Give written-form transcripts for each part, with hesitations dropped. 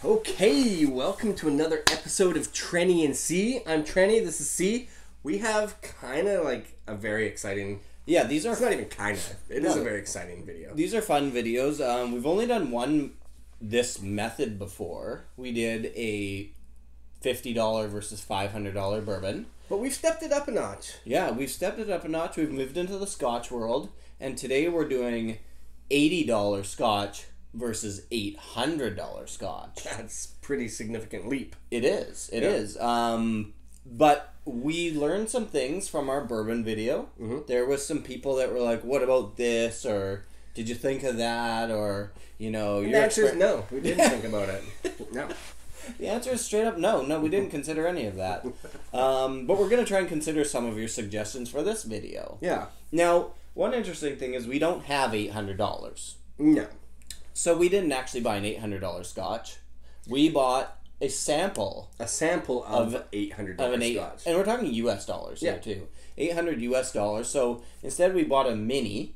Okay, welcome to another episode of Trenny and C. I'm Trenny, this is C. We have kind of like a very exciting... Yeah, these are... It's not even kind of. It is a very exciting video. These are fun videos. We've only done one this method before. We did a $50 versus $500 bourbon. But we've stepped it up a notch. Yeah, we've stepped it up a notch. We've moved into the Scotch world. And today we're doing $80 Scotch versus $800 Scotch. That's a pretty significant leap. It is. It is. But we learned some things from our bourbon video. Mm-hmm. There was some people that were like, what about this? Or did you think of that? Or, you know... The answer is no. We didn't think about it. No. The answer is straight up no. No, we didn't consider any of that. But we're going to try and consider some of your suggestions for this video. Yeah. Now, one interesting thing is we don't have $800. No. So we didn't actually buy an $800 Scotch. We bought a sample. A sample of $800 Scotch. And we're talking US dollars here too. $800 US dollars. So instead we bought a mini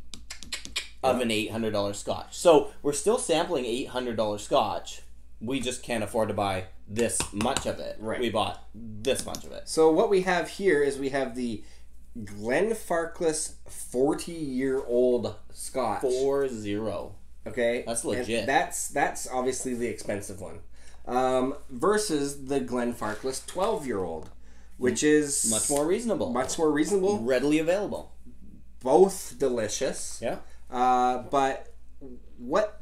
of an $800 Scotch. So we're still sampling $800 Scotch. We just can't afford to buy this much of it. Right. We bought this much of it. So what we have here is we have the Glenfarclas 40-year-old Scotch. 40. Okay, that's legit. And that's obviously the expensive one, versus the Glenfarclas 12-year-old, which is much more reasonable. Much more reasonable. Readily available. Both delicious. Yeah. But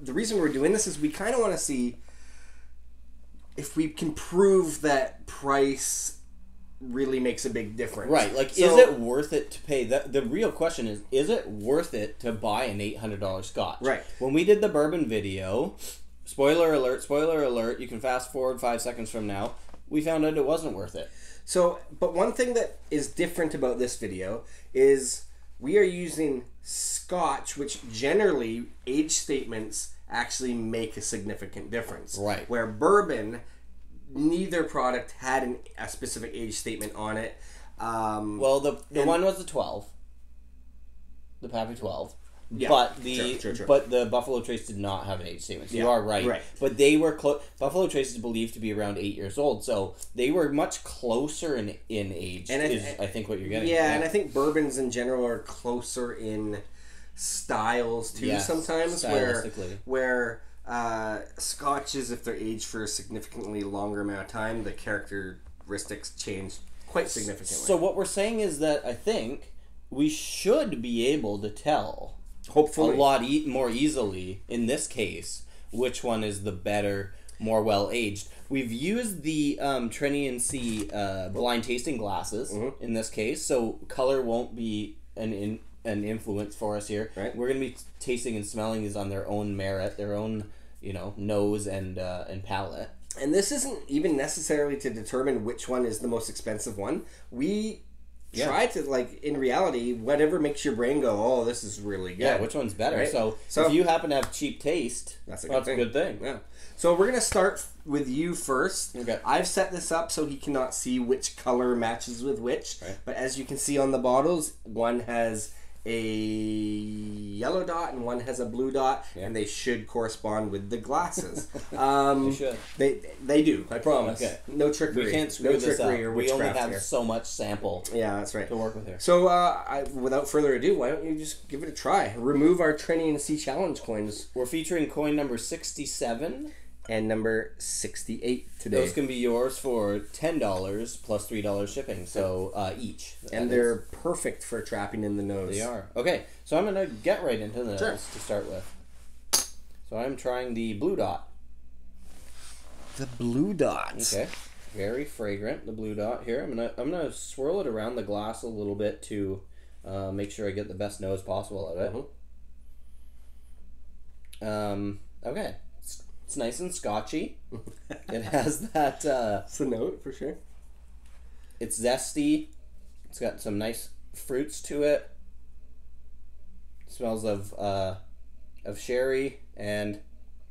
the reason we're doing this is we kind of want to see if we can prove that price really makes a big difference. Right. Like, is it worth it to pay? The real question is it worth it to buy an $800 Scotch? Right. When we did the bourbon video, spoiler alert, you can fast forward 5 seconds from now, we found out it wasn't worth it. So, but one thing that is different about this video is we are using Scotch, which generally age statements actually make a significant difference. Right. Where bourbon, neither product had a specific age statement on it. Well, the one was the 12, the Pappy 12. Yeah, but true. But the Buffalo Trace did not have an age statement. So you are right. Right. But they were Buffalo Trace is believed to be around 8 years old, so they were much closer in age. And I think what you're getting. Yeah, and I think bourbons in general are closer in styles too. Yes, sometimes where Scotches, if they're aged for a significantly longer amount of time, the characteristics change quite significantly. So what we're saying is that I think we should be able to tell, hopefully, a lot more easily in this case which one is the better, more well aged. We've used the Trenny and C blind tasting glasses in this case, so color won't be an influence for us here. Right. We're going to be tasting and smelling these on their own merit, their own nose and palate. And this isn't even necessarily to determine which one is the most expensive one. We try to, like, in reality, whatever makes your brain go, oh, this is really good. Yeah, which one's better? Right? So if you happen to have cheap taste, that's a good thing. Yeah. So we're going to start with you first. Okay. I've set this up so he cannot see which color matches with which. Right. But as you can see on the bottles, one has a yellow dot and one has a blue dot, and they should correspond with the glasses. They should. They do. I promise. Okay. No trickery. We can't screw this up. We only have here. So much sample. Yeah, that's right. To work with here. So, without further ado, why don't you just give it a try? Remove our Trenny and C challenge coins. We're featuring coin number 67 and number 68 today. Those can be yours for $10 plus $3 shipping, so each. And they're perfect for trapping in the nose. They are. Okay, so I'm going to get right into the nose to start with. So I'm trying the blue dot. The blue dot. Okay, very fragrant. The blue dot here. I'm gonna swirl it around the glass a little bit to make sure I get the best nose possible out of it. Okay. It's nice and scotchy. It has that... it's a note, for sure. It's zesty. It's got some nice fruits to it. It smells of sherry and,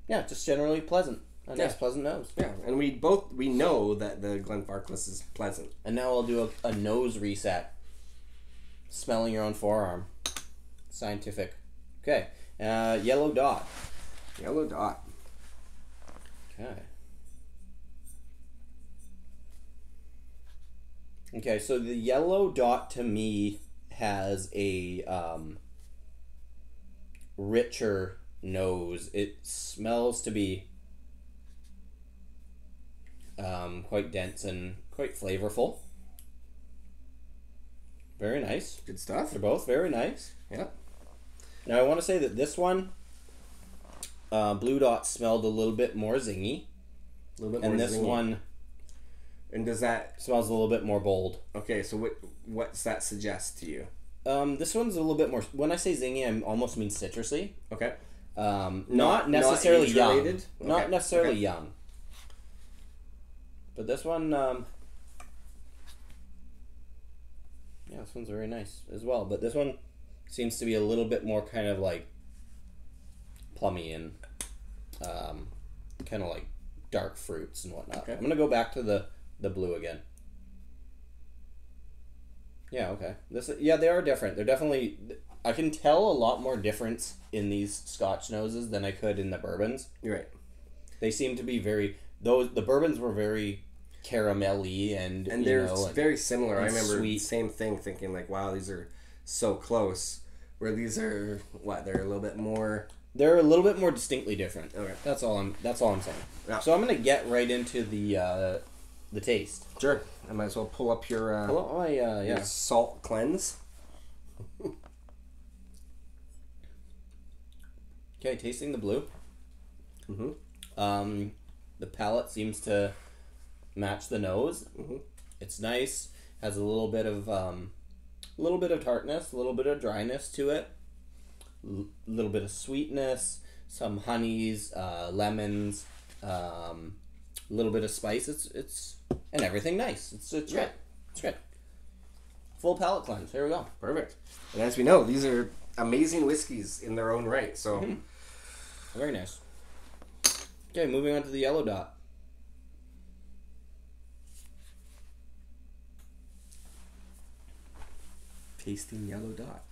yeah, just generally pleasant. A nice, pleasant nose. Yeah, and we know that the Glenfarclas is pleasant. And now I'll do a nose reset. Smelling your own forearm. Scientific. Okay. Yellow dot. Yellow dot. Okay. Okay, so the yellow dot to me has a richer nose. It smells to be quite dense and quite flavorful. Very nice. Good stuff. They're both very nice. Yeah. Now I want to say that this one, Blue Dot, smelled a little bit more zingy. A little bit more and this zingy. one, and does that smells a little bit more bold. Okay, so what's that suggest to you? This one's a little bit more. When I say zingy, I almost mean citrusy. Okay. Not necessarily not young. age-related? Not necessarily young. But this one, yeah, this one's very nice as well. But this one seems to be a little bit more kind of like plummy and kind of like dark fruits and whatnot. Okay. I'm gonna go back to the blue again. Yeah, okay. They are different. They're definitely. I can tell a lot more difference in these Scotch noses than I could in the bourbons. You're right. They seem to be very. The bourbons were very caramelly and they're very similar. I remember sweet. Same thing, thinking like, wow, these are so close. Where these are they're a little bit more. They're a little bit more distinctly different. Okay. That's all I'm saying. Yeah. So I'm gonna get right into the taste. Sure. I might as well pull up your your salt cleanse. Okay, tasting the blue. Mm-hmm. The palate seems to match the nose. Mm-hmm. It's nice. Has a little bit of tartness, a little bit of dryness to it. Little bit of sweetness, some honeys, lemons, a little bit of spice. It's and everything nice. It's good. It's good. Full palate cleanse. Here we go. Perfect. And as we know, these are amazing whiskeys in their own right. So very nice. Okay, moving on to the yellow dot. Tasting yellow dot.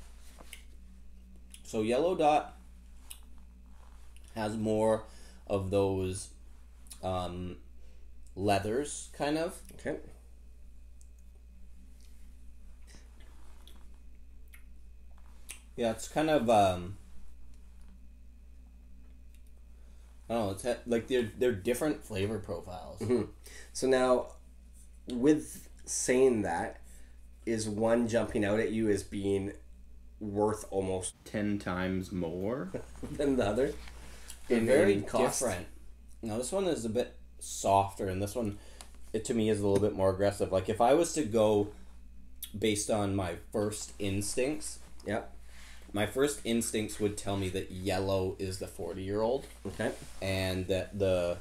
So yellow dot has more of those leathers, kind of. Okay. Yeah, it's kind of I don't know. It's like they're different flavor profiles. Mm-hmm. So now, with saying that, is one jumping out at you as being worth almost 10 times more than the other? They're very different. Now this one is a bit softer, and this one, to me, is a little bit more aggressive. Like if I was to go based on my first instincts, my first instincts would tell me that yellow is the 40-year-old. Okay. And that the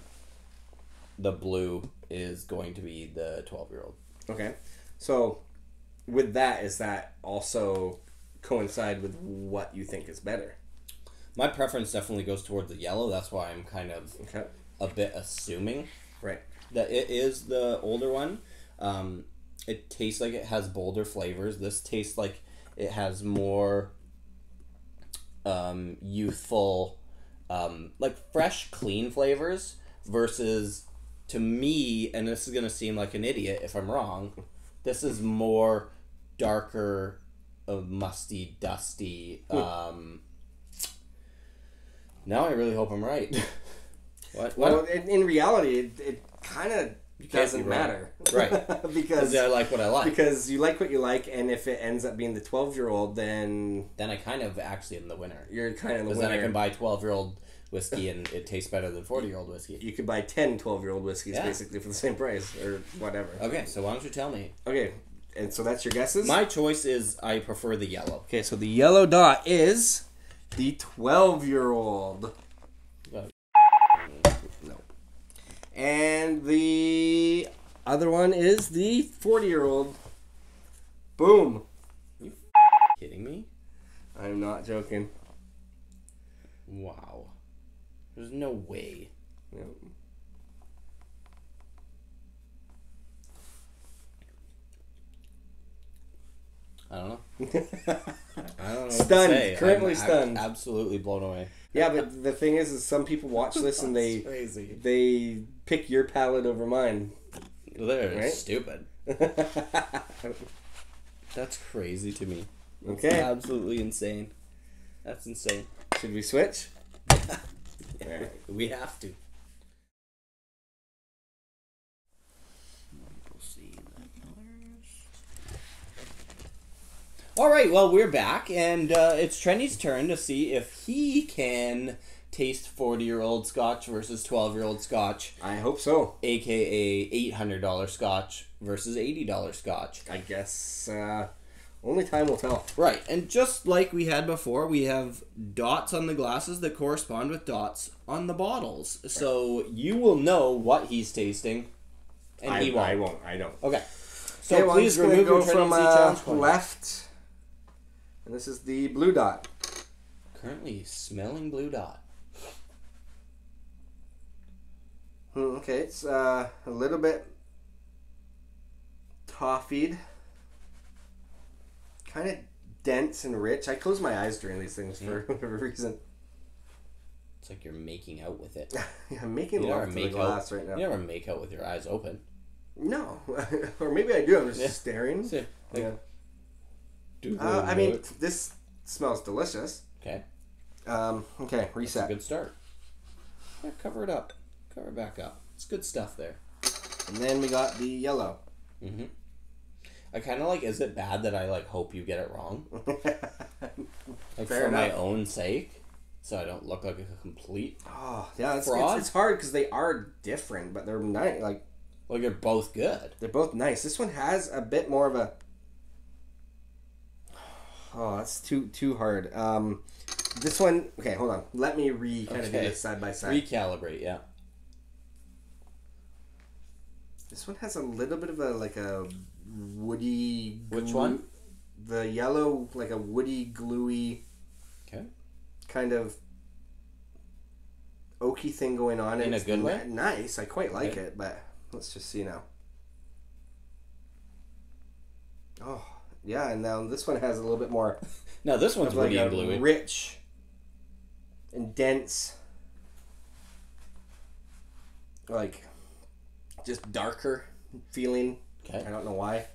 blue is going to be the 12-year-old. Okay. So with that, is that also coincide with what you think is better? My preference definitely goes towards the yellow. That's why I'm kind of a bit assuming that it is the older one. It tastes like it has bolder flavors. This tastes like it has more youthful, like fresh, clean flavors versus, to me, and this is going to seem like an idiot if I'm wrong, this is more darker, musty, dusty. Now I really hope I'm right. What? Well, in reality, it kind of doesn't matter. Right. Because I like what I like. Because you like what you like, and if it ends up being the 12-year-old, then I kind of actually am the winner. You're kind of the winner. Because then I can buy 12-year-old whiskey and it tastes better than 40-year-old whiskey. You could buy 10 12-year-old whiskeys basically for the same price or whatever. Okay, so why don't you tell me? Okay, and so that's your guesses? My choice is I prefer the yellow. Okay, so the yellow dot is the 12-year-old. No. And the other one is the 40-year-old. Boom. You kidding me? I'm not joking. Wow. There's no way. Yep. I don't know. I don't know. Stunned. What to say. Currently stunned. Absolutely blown away. Yeah, but the thing is some people watch this and they crazy. They pick your palate over mine. They're stupid. That's crazy to me. Okay. It's absolutely insane. That's insane. Should we switch? Yeah, we have to. All right, well, we're back, and it's Trenny's turn to see if he can taste 40-year-old scotch versus 12-year-old scotch. I hope so. AKA $800 scotch versus $80 scotch. I guess only time will tell. Right, and just like we had before, we have dots on the glasses that correspond with dots on the bottles. Right. So you will know what he's tasting, and he won't. I won't. I don't. Okay. So well, please remove go your from left. And this is the blue dot. Currently smelling blue dot. Okay, it's a little bit toffeed. Kind of dense and rich. I close my eyes during these things for whatever reason. It's like you're making out with it. Yeah, I'm making love to the glass right now. You never make out with your eyes open. No. Or maybe I do. I'm just staring. See, like, yeah. I mean, this smells delicious. Okay. Okay, reset. That's a good start. Yeah, cover it up. Cover it back up. It's good stuff there. And then we got the yellow. Mm-hmm. I kind of like, is it bad that I like hope you get it wrong? Like Fair for enough. my own sake, so I don't look like a complete yeah, fraud. It's hard because they are different, but they're nice. Like they're both good. They're both nice. This one has a bit more of a... Oh, that's too hard. This one... Okay, hold on. Let me kind of do this side by side. Recalibrate, yeah. This one has a little bit of a woody... Which one? The yellow, like a woody, gluey... Okay. Kind of oaky thing going on. In a good way? Nice. I quite like it, but let's just see now. Oh, yeah, and now this one has a little bit more... No, this one's woody and gluey. Rich and dense. Like, just darker feeling. Okay. I don't know why.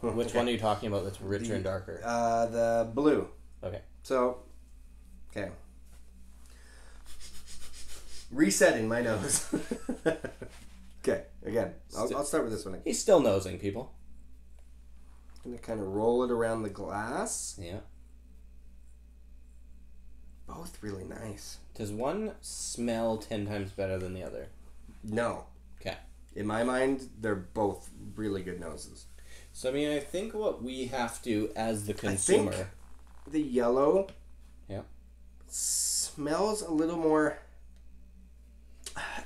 Which one are you talking about that's richer and darker? The blue. Okay. So, okay. Resetting my nose. Okay, again. I'll start with this one. He's still nosing, people. I'm going to kind of roll it around the glass. Yeah. Both really nice. Does one smell 10 times better than the other? No. Okay. In my mind, they're both really good noses. So, I mean, I think what we have to, as the consumer... I think the yellow... Yeah. Smells a little more...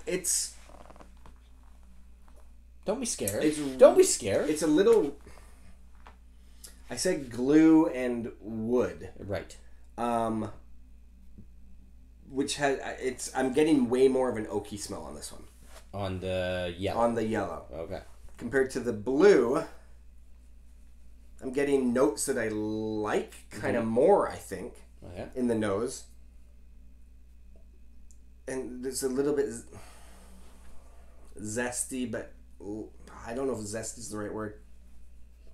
It's... Don't be scared. Don't be scared. It's a little... I said glue and wood. Right. Which has... I'm getting way more of an oaky smell on this one. On the yellow. On the yellow. Okay. Compared to the blue... I'm getting notes that I like kind of more, I think, in the nose. And there's a little bit zesty, but I don't know if zesty is the right word.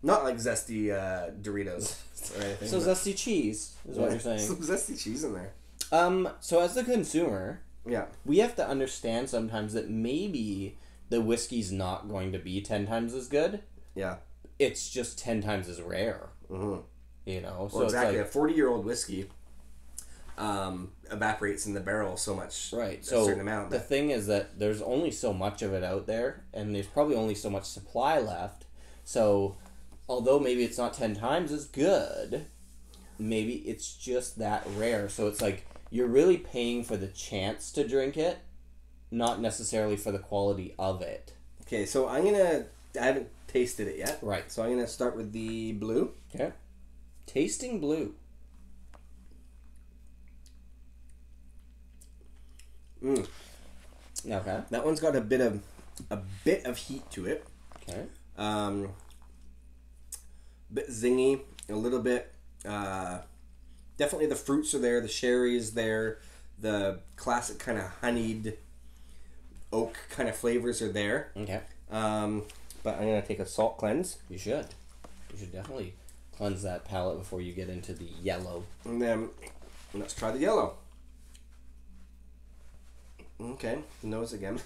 Not like zesty Doritos or anything. So zesty cheese is what you're saying. Some zesty cheese in there. So as the consumer, yeah, we have to understand sometimes that maybe the whiskey's not going to be 10 times as good. Yeah. It's just 10 times as rare. Mm-hmm. You know? So exactly. It's like, a 40-year-old whiskey evaporates in the barrel so much. Right. A so certain amount. The thing is that there's only so much of it out there, and there's probably only so much supply left. So although maybe it's not 10 times as good, maybe it's just that rare. So it's like you're really paying for the chance to drink it, not necessarily for the quality of it. Okay, so I haven't tasted it yet. Right. So I'm going to start with the blue. Okay. Tasting blue. Mm. Okay. That one's got a bit of heat to it. Okay. Bit zingy, a little bit. Definitely the fruits are there. The sherry is there. The classic kind of honeyed oak kind of flavors are there. Okay. But I'm going to take a salt cleanse. You should. You should definitely cleanse that palate before you get into the yellow. And then let's try the yellow. Okay, nose again.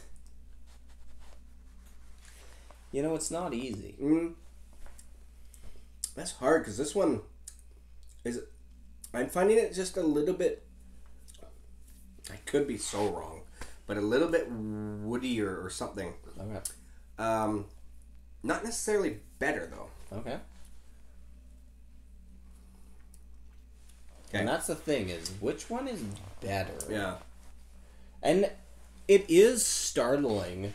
You know, it's not easy. That's hard because this one is... I'm finding it just a little bit... I could be so wrong, but a little bit woodier or something. Okay. Not necessarily better, though. Okay. And that's the thing, is which one is better? Yeah. And it is startling,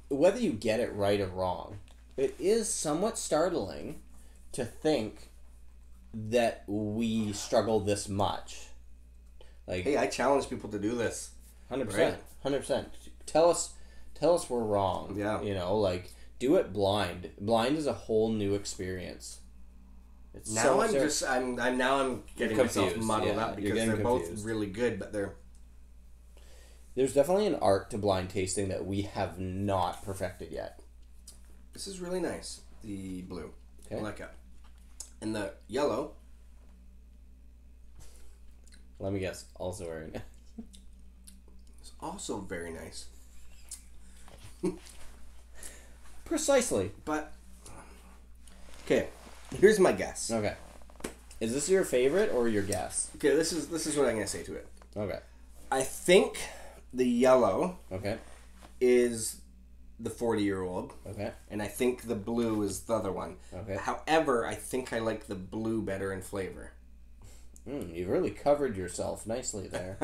whether you get it right or wrong, it is somewhat startling to think that we struggle this much. Like, hey, I challenge people to do this. 100%. Right? 100%. Tell us we're wrong. Yeah. You know, like, do it blind. Blind is a whole new experience. It's now so I'm just I'm getting myself muddled up because they're both really good, but there's definitely an art to blind tasting that we have not perfected yet. This is really nice. The blue, okay. I like it, and the yellow. Let me guess. Also very nice. It's also very nice. Precisely. But okay. Here's my guess. Okay. Is this your favorite or your guess? Okay, this is what I'm gonna say to it. Okay. I think the yellow okay. is the 40-year-old. Okay. And I think the blue is the other one. Okay. However, I think I like the blue better in flavor. You've really covered yourself nicely there.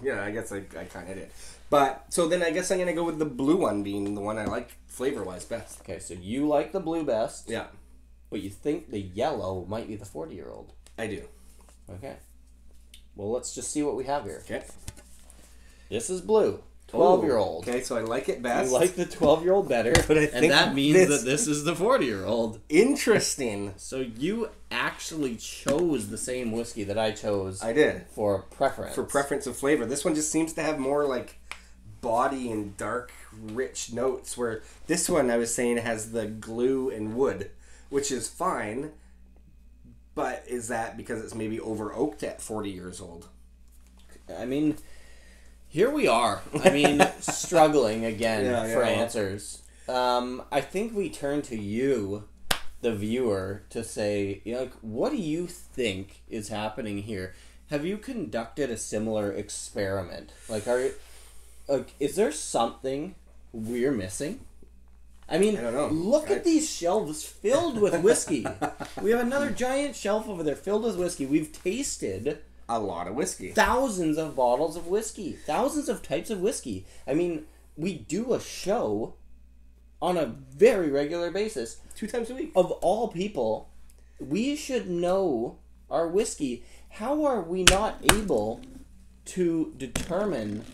Yeah, I guess I kind of did. But, so then I guess I'm going to go with the blue one being the one I like flavor-wise best. Okay, so you like the blue best. Yeah. But you think the yellow might be the 40-year-old. I do. Okay. Well, let's just see what we have here. Okay. This is blue. 12-year-old. Okay, so I like it best. You like the 12-year-old better, but I think and that means that this is the 40-year-old. Interesting. So you actually chose the same whiskey that I chose. I did. For preference. For preference of flavor. This one just seems to have more like body and dark, rich notes, where this one I was saying has the glue and wood, which is fine, but is that because it's maybe over oaked at 40 years old? I mean, here we are. I mean, struggling again for answers. I think we turn to you, the viewer, to say, you know, like, what do you think is happening here? Have you conducted a similar experiment? Like, is there something we're missing? I mean, I don't know. Look at these shelves filled with whiskey. We have another giant shelf over there filled with whiskey. We've tasted a lot of whiskey. Thousands of bottles of whiskey. Thousands of types of whiskey. I mean, we do a show on a very regular basis. 2 times a week. Of all people, we should know our whiskey. How are we not able to determine...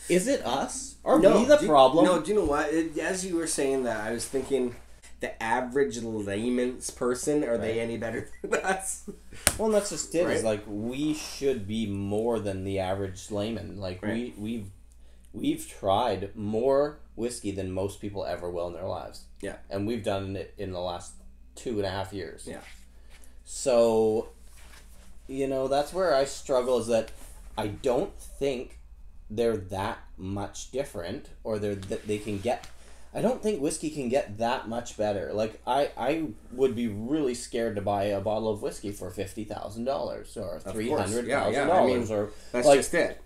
Is it us? Are we the problem? No, do you know what? As you were saying that, I was thinking the average layman's person, are they any better than us? Well, that's just it. Right? It's like, we should be more than the average layman. Like, we've tried more whiskey than most people ever will in their lives. Yeah. And we've done it in the last 2.5 years. Yeah. So, you know, that's where I struggle, is that I don't think they're that much different, or they can get... I don't think whiskey can get that much better. Like, I would be really scared to buy a bottle of whiskey for $50,000 or $300,000. I mean, or that's like, just it.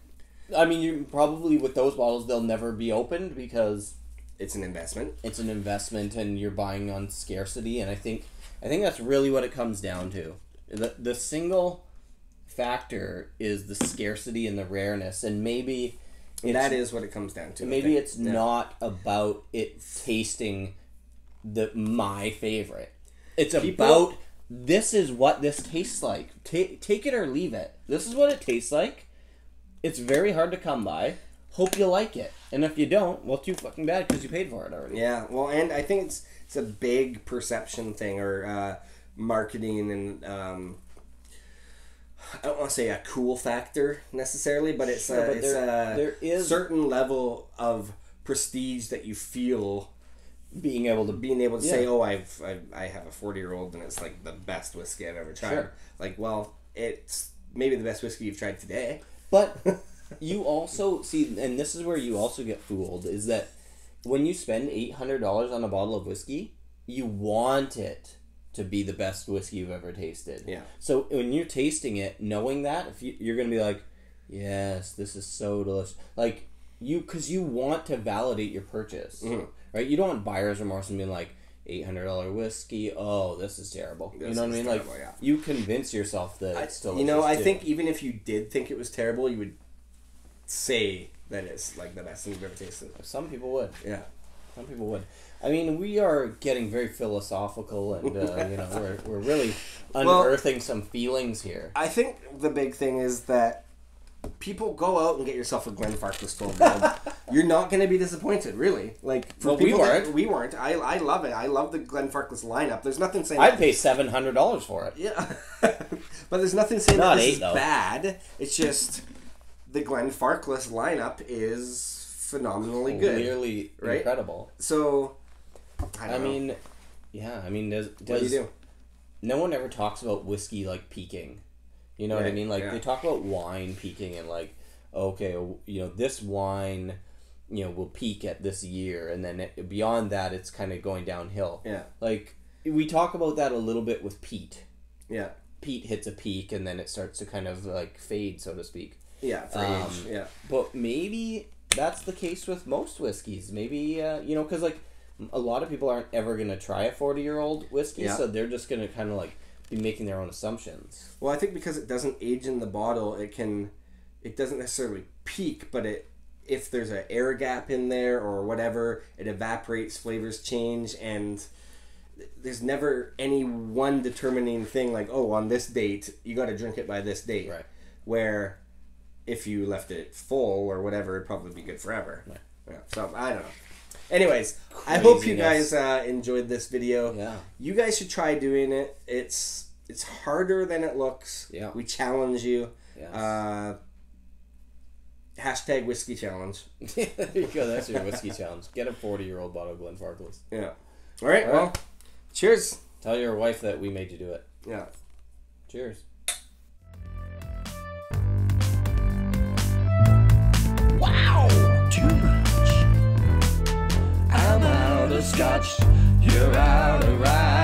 I mean, you probably, with those bottles, they'll never be opened because it's an investment. It's an investment, and you're buying on scarcity. And I think that's really what it comes down to. The single factor is the scarcity and the rareness, and maybe that is what it comes down to. Maybe it's not about it tasting my favorite. It's about, this is what this tastes like. Take it or leave it. This is what it tastes like. It's very hard to come by. Hope you like it. And if you don't, well, too fucking bad, because you paid for it already. Yeah, well, and I think it's a big perception thing, or marketing, and I don't want to say a cool factor necessarily, but it's there is certain level of prestige that you feel being able to say, oh, I have a 40-year-old and it's like the best whiskey I've ever tried. Sure. Like, well, it's maybe the best whiskey you've tried today. But you also see, and this is where you also get fooled, is that when you spend $800 on a bottle of whiskey, you want it to be the best whiskey you've ever tasted. Yeah. So when you're tasting it, knowing that, if you're going to be like, yes, this is so delicious. Like, because you want to validate your purchase. Mm-hmm. Right? You don't want buyer's remorse and being like, $800 whiskey, oh, this is terrible. You know what I mean? Terrible, like, yeah. You convince yourself that it's still I think even if you did think it was terrible, you would say that it's like the best thing you've ever tasted. Some people would. Yeah. Some people would. I mean, we are getting very philosophical and, we're really unearthing some feelings here. I think the big thing is that people go out and get yourself a Glenfarclas 12 Gold. You're not going to be disappointed, really. Like, for people we weren't. I love it. I love the Glenfarclas lineup. There's nothing saying I'd pay $700 for it. Yeah. But there's nothing saying that this is bad. It's just the Glenfarclas lineup is phenomenally good. Clearly incredible. So, I mean, does what do you do? No one ever talks about whiskey like peaking. You know what I mean? Like, they talk about wine peaking and like, okay, this wine, will peak at this year, and then beyond that, it's kind of going downhill. Yeah. Like, we talk about that a little bit with peat. Yeah. Peat hits a peak, and then it starts to kind of like fade, so to speak. Yeah, for age. Yeah. But maybe that's the case with most whiskeys. Maybe, because like a lot of people aren't ever going to try a 40-year-old whiskey, so they're just going to kind of like be making their own assumptions. Well, I think because it doesn't age in the bottle, it doesn't necessarily peak, but if there's an air gap in there or whatever, it evaporates, flavors change, and there's never any one determining thing like, oh, on this date, you got to drink it by this date. Right. Where if you left it full or whatever, it'd probably be good forever. Right. Yeah. So, I don't know. Anyways, I hope you guys enjoyed this video. Yeah. You guys should try doing it. It's harder than it looks. Yeah. We challenge you. Yes. Hashtag whiskey challenge. There you go. That's your whiskey challenge. Get a 40-year-old bottle of Glenfarclas. Yeah. All right. Well, cheers. Tell your wife that we made you do it. Yeah. Cheers. Wow! Too much. I'm out of scotch. You're out of rye.